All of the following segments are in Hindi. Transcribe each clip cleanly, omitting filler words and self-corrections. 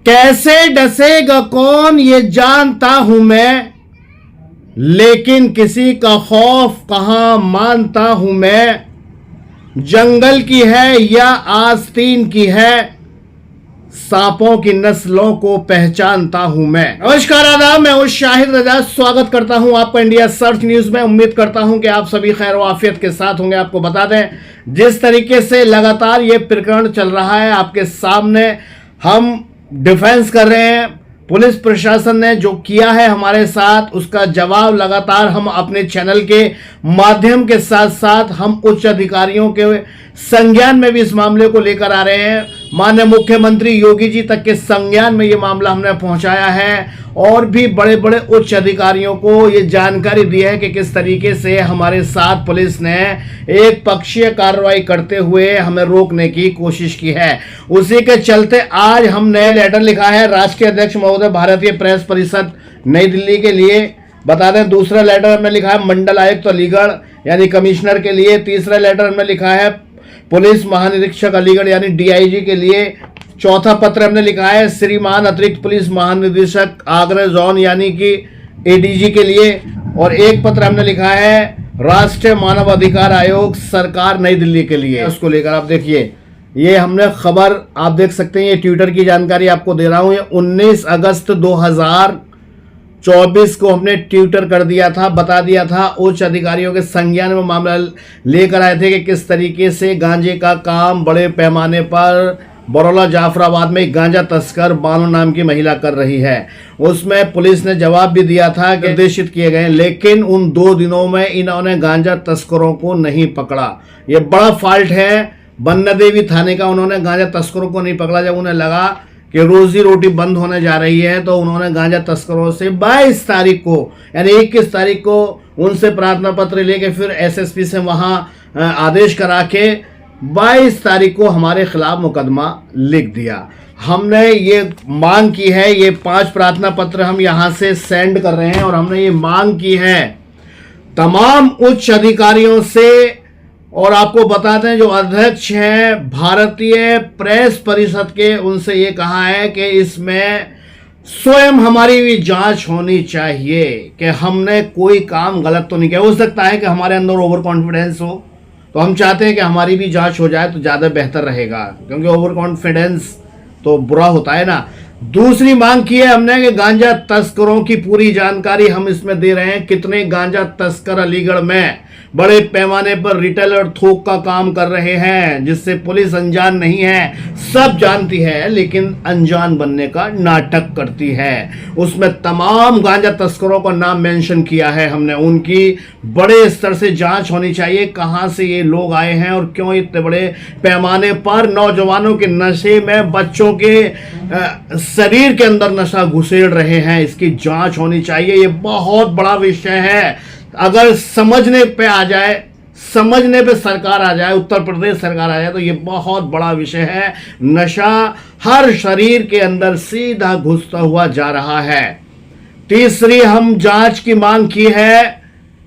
कैसे डसेगा कौन ये जानता हूं मैं, लेकिन किसी का खौफ कहां मानता हूं मैं। जंगल की है या आस्तीन की है, सांपों की नस्लों को पहचानता हूं मैं। नमस्कार आदाब, मैं हूं शाहिद रजा। स्वागत करता हूं आपका इंडिया सर्च न्यूज में। उम्मीद करता हूं कि आप सभी खैर वाफियत के साथ होंगे। आपको बता दें, जिस तरीके से लगातार ये प्रकरण चल रहा है आपके सामने, हम डिफेंस कर रहे हैं। पुलिस प्रशासन ने जो किया है हमारे साथ, उसका जवाब लगातार हम अपने चैनल के माध्यम के साथ साथ हम उच्च अधिकारियों के संज्ञान में भी इस मामले को लेकर आ रहे हैं। माननीय मुख्यमंत्री योगी जी तक के संज्ञान में ये मामला हमने पहुंचाया है और भी बड़े बड़े उच्च अधिकारियों को ये जानकारी दी है कि किस तरीके से हमारे साथ पुलिस ने एक पक्षीय कार्रवाई करते हुए हमें रोकने की कोशिश की है। उसी के चलते आज हमने लेटर लिखा है राष्ट्रीय अध्यक्ष महोदय भारतीय प्रेस परिषद नई दिल्ली के लिए। बता दें, दूसरा लेटर हमने लिखा है मंडल आयुक्त अलीगढ़ यानी कमिश्नर के लिए। तीसरा लेटर हमने लिखा है पुलिस महानिरीक्षक अलीगढ़ यानी डीआईजी के लिए। चौथा पत्र हमने लिखा है श्रीमान अतिरिक्त पुलिस महानिदेशक आगरा जोन यानी कि एडीजी के लिए। और एक पत्र हमने लिखा है राष्ट्रीय मानव अधिकार आयोग सरकार नई दिल्ली के लिए। उसको लेकर आप देखिए, ये हमने खबर आप देख सकते हैं, ये ट्विटर की जानकारी आपको दे रहा हूं। ये 19 अगस्त 2024 को हमने ट्विटर कर दिया था, बता दिया था। उच्च अधिकारियों के संज्ञान में मामला लेकर आए थे कि किस तरीके से गांजे का काम बड़े पैमाने पर बरौला जाफराबाद में एक गांजा तस्कर बानो नाम की महिला कर रही है। उसमें पुलिस ने जवाब भी दिया था कि निर्देशित किए गए, लेकिन उन 2 दिनों में इन्होंने गांजा तस्करों को नहीं पकड़ा। ये बड़ा फॉल्ट है बन्ना देवी थाने का। उन्होंने गांजा तस्करों को नहीं पकड़ा। जब उन्हें लगा कि रोजी रोटी बंद होने जा रही है तो उन्होंने गांजा तस्करों से 22 तारीख को यानी 21 तारीख को उनसे प्रार्थना पत्र लेके फिर एसएसपी से वहां आदेश करा के 22 तारीख को हमारे खिलाफ मुकदमा लिख दिया। हमने ये मांग की है, ये 5 प्रार्थना पत्र हम यहां से सेंड कर रहे हैं और हमने ये मांग की है तमाम उच्च अधिकारियों से। और आपको बताते हैं, जो अध्यक्ष हैं भारतीय प्रेस परिषद के, उनसे ये कहा है कि इसमें स्वयं हमारी भी जांच होनी चाहिए कि हमने कोई काम गलत तो नहीं किया। हो सकता है कि हमारे अंदर ओवर कॉन्फिडेंस हो, तो हम चाहते हैं कि हमारी भी जांच हो जाए तो ज़्यादा बेहतर रहेगा, क्योंकि ओवर कॉन्फिडेंस तो बुरा होता है ना। दूसरी मांग की है हमने कि गांजा तस्करों की पूरी जानकारी हम इसमें दे रहे हैं। कितने गांजा तस्कर अलीगढ़ में बड़े पैमाने पर रिटेल और थोक का काम कर रहे हैं, जिससे पुलिस अनजान नहीं है, सब जानती है, लेकिन अनजान बनने का नाटक करती है। उसमें तमाम गांजा तस्करों का नाम मेंशन किया है हमने। उनकी बड़े स्तर से जांच होनी चाहिए, कहां से ये लोग आए हैं और क्यों इतने बड़े पैमाने पर नौजवानों के नशे में, बच्चों के शरीर के अंदर नशा घुसेड़ रहे हैं। इसकी जांच होनी चाहिए। ये बहुत बड़ा विषय है। अगर समझने पे आ जाए, समझने पे सरकार आ जाए, उत्तर प्रदेश सरकार आ जाए, तो ये बहुत बड़ा विषय है। नशा हर शरीर के अंदर सीधा घुसता हुआ जा रहा है। तीसरी हम जांच की मांग की है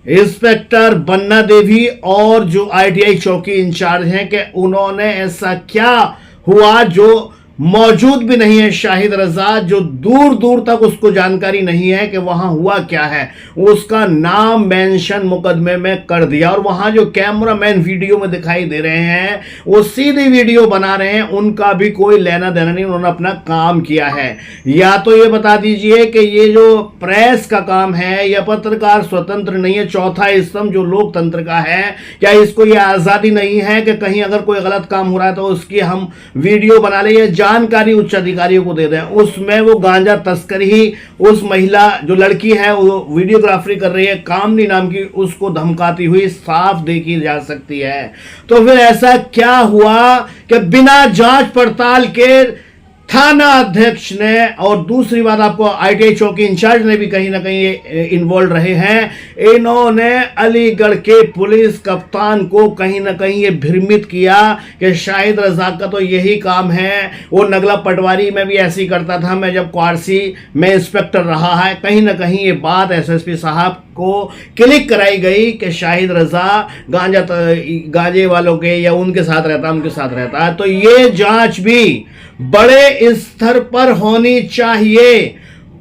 इंस्पेक्टर बन्ना देवी और जो आईटीआई चौकी इंचार्ज हैं कि उन्होंने ऐसा क्या हुआ जो मौजूद भी नहीं है शाहिद रजा, जो दूर दूर तक उसको जानकारी नहीं है कि वहां हुआ क्या है। उसका नाम मेंशन मुकदमे में कर दिया। और वहां जो कैमरामैन वीडियो में दिखाई दे रहे हैं वो सीधी वीडियो बना रहे हैं, उनका भी कोई लेना देना नहीं, उन्होंने अपना काम किया है। या तो ये बता दीजिए कि ये जो प्रेस का काम है या पत्रकार स्वतंत्र नहीं है, चौथा स्तंभ जो लोकतंत्र का है, क्या इसको ये आजादी नहीं है कि कहीं अगर कोई गलत काम हो रहा है तो उसकी हम वीडियो बना ले, जानकारी उच्च अधिकारियों को दे दें। उसमें वो गांजा तस्कर ही, उस महिला जो लड़की है वो वीडियोग्राफी कर रही है कामनी नाम की, उसको धमकाती हुई साफ देखी जा सकती है। तो फिर ऐसा क्या हुआ कि बिना जांच पड़ताल के थाना अध्यक्ष ने, और दूसरी बात आपको आईटीआई चौकी इंचार्ज ने भी कहीं ना कहीं इन्वॉल्व रहे हैं। इन्होंने अलीगढ़ के पुलिस कप्तान को कहीं ना कहीं ये भ्रमित किया कि शाहिद रजा का तो यही काम है। वो नगला पटवारी में भी ऐसे ही करता था, मैं जब क्वारसी में इंस्पेक्टर रहा है। कहीं ना कहीं ये बात एसएसपी साहब को क्लिक कराई गई कि शाहिद रजा गांजे वालों के या उनके साथ रहता है, तो ये जांच भी बड़े स्तर पर होनी चाहिए।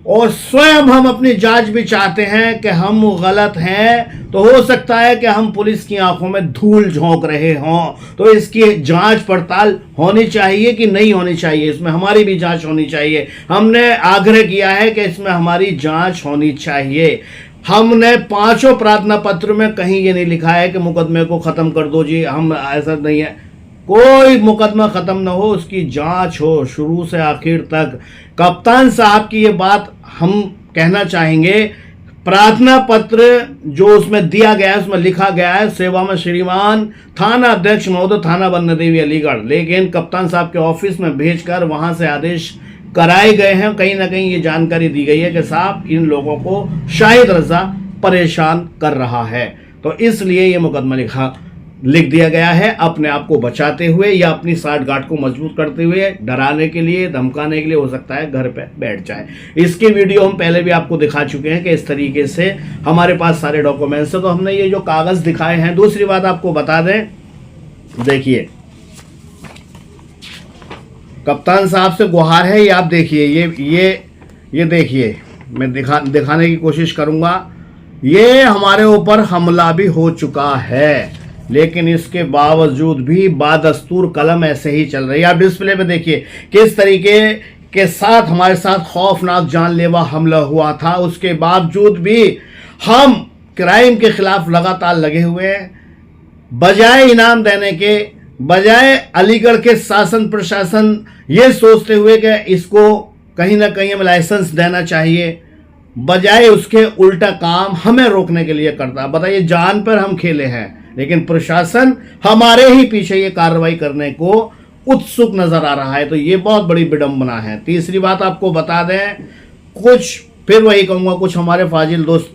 और स्वयं हम अपनी जांच भी चाहते हैं कि हम गलत हैं, तो हो सकता है कि हम पुलिस की आंखों में धूल झोंक रहे हों, तो इसकी जांच पड़ताल होनी चाहिए कि नहीं होनी चाहिए, इसमें हमारी भी जांच होनी चाहिए। हमने आग्रह किया है कि इसमें हमारी जांच होनी चाहिए। हमने 5 प्रार्थना पत्र में कहीं ये नहीं लिखा है कि मुकदमे को ख़त्म कर दो जी, हम ऐसा नहीं है, कोई मुकदमा ख़त्म ना हो, उसकी जांच हो शुरू से आखिर तक। कप्तान साहब की ये बात हम कहना चाहेंगे, प्रार्थना पत्र जो उसमें दिया गया है उसमें लिखा गया है सेवा में श्रीमान थाना अध्यक्ष महोदय थाना बन्ना देवी अलीगढ़, लेकिन कप्तान साहब के ऑफिस में भेजकर वहां से आदेश कराए गए हैं। कहीं ना कहीं ये जानकारी दी गई है कि साहब इन लोगों को शाहिद रजा परेशान कर रहा है, तो इसलिए ये मुकदमा लिख दिया गया है, अपने आप को बचाते हुए या अपनी साठगांठ को मजबूत करते हुए, डराने के लिए, धमकाने के लिए, हो सकता है घर पे बैठ जाए। इसकी वीडियो हम पहले भी आपको दिखा चुके हैं कि इस तरीके से हमारे पास सारे डॉक्यूमेंट्स हैं, तो हमने ये जो कागज दिखाए हैं। दूसरी बात आपको बता दें, देखिए कप्तान साहब से गुहार है, ये आप देखिए, ये देखिए, मैं दिखाने की कोशिश करूंगा। ये हमारे ऊपर हमला भी हो चुका है, लेकिन इसके बावजूद भी बादस्तूर कलम ऐसे ही चल रही है। आप डिस्प्ले पे देखिए किस तरीके के साथ हमारे साथ खौफनाक जानलेवा हमला हुआ था, उसके बावजूद भी हम क्राइम के खिलाफ लगातार लगे हुए हैं। बजाय इनाम देने के, बजाय अलीगढ़ के शासन प्रशासन ये सोचते हुए कि इसको कहीं ना कहीं हमें लाइसेंस देना चाहिए, बजाय उसके उल्टा काम हमें रोकने के लिए करता है। बताइए, जान पर हम खेले हैं, लेकिन प्रशासन हमारे ही पीछे ये कार्रवाई करने को उत्सुक नजर आ रहा है, तो ये बहुत बड़ी विडंबना है। तीसरी बात आपको बता दें, कुछ फिर वही कहूँगा, कुछ हमारे फाजिल दोस्त,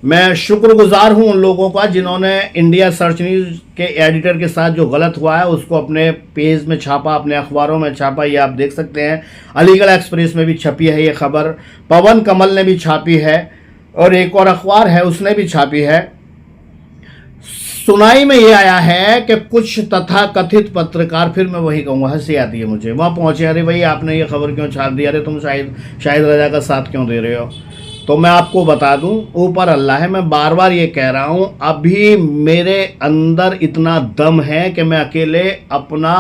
मैं शुक्रगुजार हूं उन लोगों का जिन्होंने इंडिया सर्च न्यूज़ के एडिटर के साथ जो गलत हुआ है उसको अपने पेज में छापा, अपने अखबारों में छापा। ये आप देख सकते हैं, अलीगढ़ एक्सप्रेस में भी छपी है ये खबर, पवन कमल ने भी छापी है, और एक और अखबार है उसने भी छापी है। सुनाई में ये आया है कि कुछ तथाकथित पत्रकार, फिर मैं वही कहूँगा, हंसी आती है मुझे, वहाँ पहुँचे, अरे भाई आपने ये खबर क्यों छाप दी, अरे तुम शाहिद रजा का साथ क्यों दे रहे हो। तो मैं आपको बता दूं, ऊपर अल्लाह है, मैं बार बार ये कह रहा हूं, अभी मेरे अंदर इतना दम है कि मैं अकेले अपना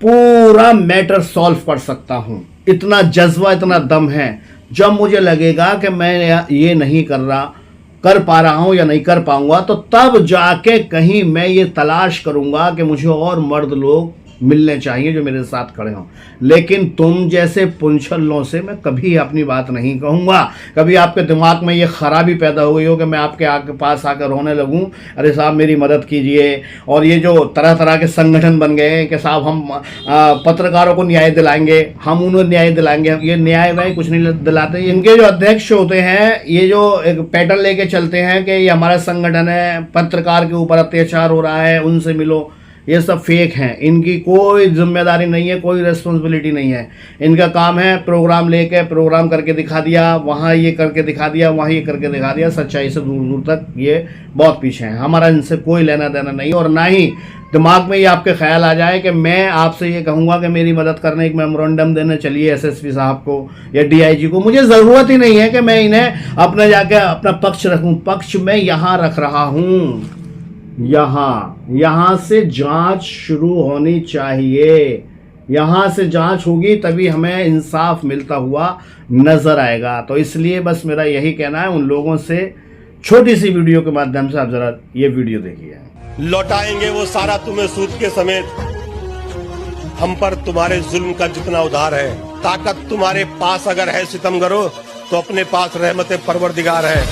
पूरा मैटर सॉल्व कर सकता हूं, इतना जज्बा, इतना दम है। जब मुझे लगेगा कि मैं ये नहीं कर पा रहा हूं या नहीं कर पाऊंगा, तो तब जाके कहीं मैं ये तलाश करूंगा कि मुझे और मर्द लोग मिलने चाहिए जो मेरे साथ खड़े हों। लेकिन तुम जैसे पुंछल्लों से मैं कभी अपनी बात नहीं कहूँगा। कभी आपके दिमाग में ये खराबी पैदा हो गई हो कि मैं आपके पास आकर रोने लगूं, अरे साहब मेरी मदद कीजिए, और ये जो तरह तरह के संगठन बन गए हैं कि साहब हम पत्रकारों को न्याय दिलाएंगे, हम उन्हें न्याय दिलाएंगे, ये न्याय व्याय कुछ नहीं दिलाते। इनके जो अध्यक्ष होते हैं, ये जो एक पैटर्न लेके चलते हैं कि ये हमारा संगठन है, पत्रकार के ऊपर अत्याचार हो रहा है, उनसे मिलो, ये सब फेक हैं। इनकी कोई जिम्मेदारी नहीं है, कोई रिस्पॉन्सिबिलिटी नहीं है। इनका काम है प्रोग्राम लेके प्रोग्राम करके दिखा दिया, वहाँ ये करके दिखा दिया, वहाँ ये करके दिखा दिया। सच्चाई से दूर दूर तक ये बहुत पीछे हैं। हमारा इनसे कोई लेना देना नहीं, और ना ही दिमाग में ये आपके ख्याल आ जाए कि मैं आपसे ये कहूँगा कि मेरी मदद करने एक मेमोरेंडम देने चलिए एसएसपी साहब को या डीआईजी को। मुझे ज़रूरत ही नहीं है कि मैं इन्हें अपने जाके अपना पक्ष रखूँ। पक्ष मैं यहाँ रख रहा हूँ, यहाँ से जांच शुरू होनी चाहिए। यहाँ से जांच होगी तभी हमें इंसाफ मिलता हुआ नजर आएगा। तो इसलिए बस मेरा यही कहना है उन लोगों से, छोटी सी वीडियो के माध्यम से आप जरा ये वीडियो देखिए। लौटाएंगे वो सारा तुम्हें सूद के समेत, हम पर तुम्हारे जुल्म का जितना उधार है। ताकत तुम्हारे पास अगर है सितमगरो, तो अपने पास रहमत परवरदिगार है।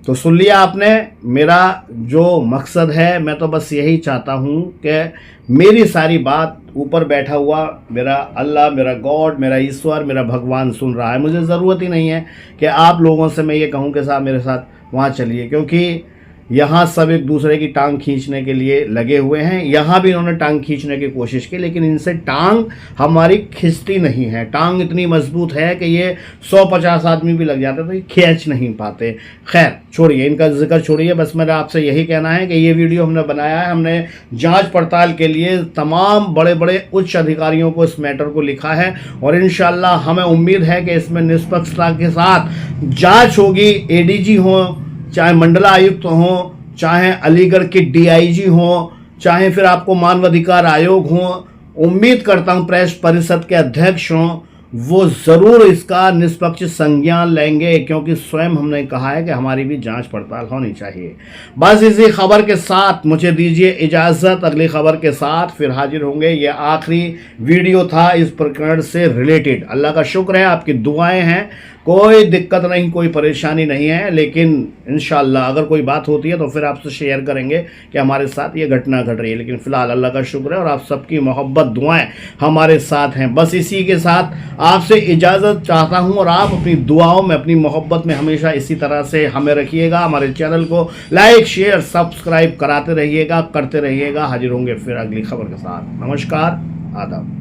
तो सुन लिया आपने मेरा जो मकसद है। मैं तो बस यही चाहता हूँ कि मेरी सारी बात ऊपर बैठा हुआ मेरा अल्लाह, मेरा गॉड, मेरा ईश्वर, मेरा भगवान सुन रहा है। मुझे ज़रूरत ही नहीं है कि आप लोगों से मैं ये कहूँ कि साहब मेरे साथ वहाँ चलिए, क्योंकि यहाँ सब एक दूसरे की टांग खींचने के लिए लगे हुए हैं। यहाँ भी इन्होंने टांग खींचने की कोशिश की, लेकिन इनसे टांग हमारी खिंचती नहीं है। टांग इतनी मजबूत है कि ये 150 आदमी भी लग जाते तो ये खींच नहीं पाते। खैर छोड़िए, इनका जिक्र छोड़िए। बस मेरा आपसे यही कहना है कि ये वीडियो हमने बनाया है, हमने जांच पड़ताल के लिए तमाम बड़े बड़े उच्च अधिकारियों को इस मैटर को लिखा है, और इंशाल्लाह हमें उम्मीद है कि इसमें निष्पक्षता के साथ जांच होगी। एडीजी हो, चाहे मंडलायुक्त हो, चाहे अलीगढ़ के डीआईजी हो, चाहे फिर आपको मानवाधिकार आयोग हो, उम्मीद करता हूं प्रेस परिषद के अध्यक्ष हों, वो ज़रूर इसका निष्पक्ष संज्ञान लेंगे, क्योंकि स्वयं हमने कहा है कि हमारी भी जांच पड़ताल होनी चाहिए। बस इसी खबर के साथ मुझे दीजिए इजाज़त, अगली खबर के साथ फिर हाजिर होंगे। ये आखिरी वीडियो था इस प्रकरण से रिलेटेड। अल्लाह का शुक्र है, आपकी दुआएं हैं, कोई दिक्कत नहीं, कोई परेशानी नहीं है। लेकिन इंशाल्लाह अगर कोई बात होती है तो फिर आपसे शेयर करेंगे कि हमारे साथ ये घटना घट रही है। लेकिन फ़िलहाल अल्लाह का शुक्र है और आप सबकी मोहब्बत दुआएं हमारे साथ हैं। बस इसी के साथ आपसे इजाज़त चाहता हूं, और आप अपनी दुआओं में, अपनी मोहब्बत में हमेशा इसी तरह से हमें रखिएगा। हमारे चैनल को लाइक, शेयर, सब्सक्राइब कराते रहिएगा, करते रहिएगा। हाजिर होंगे फिर अगली खबर के साथ। नमस्कार, आदाब।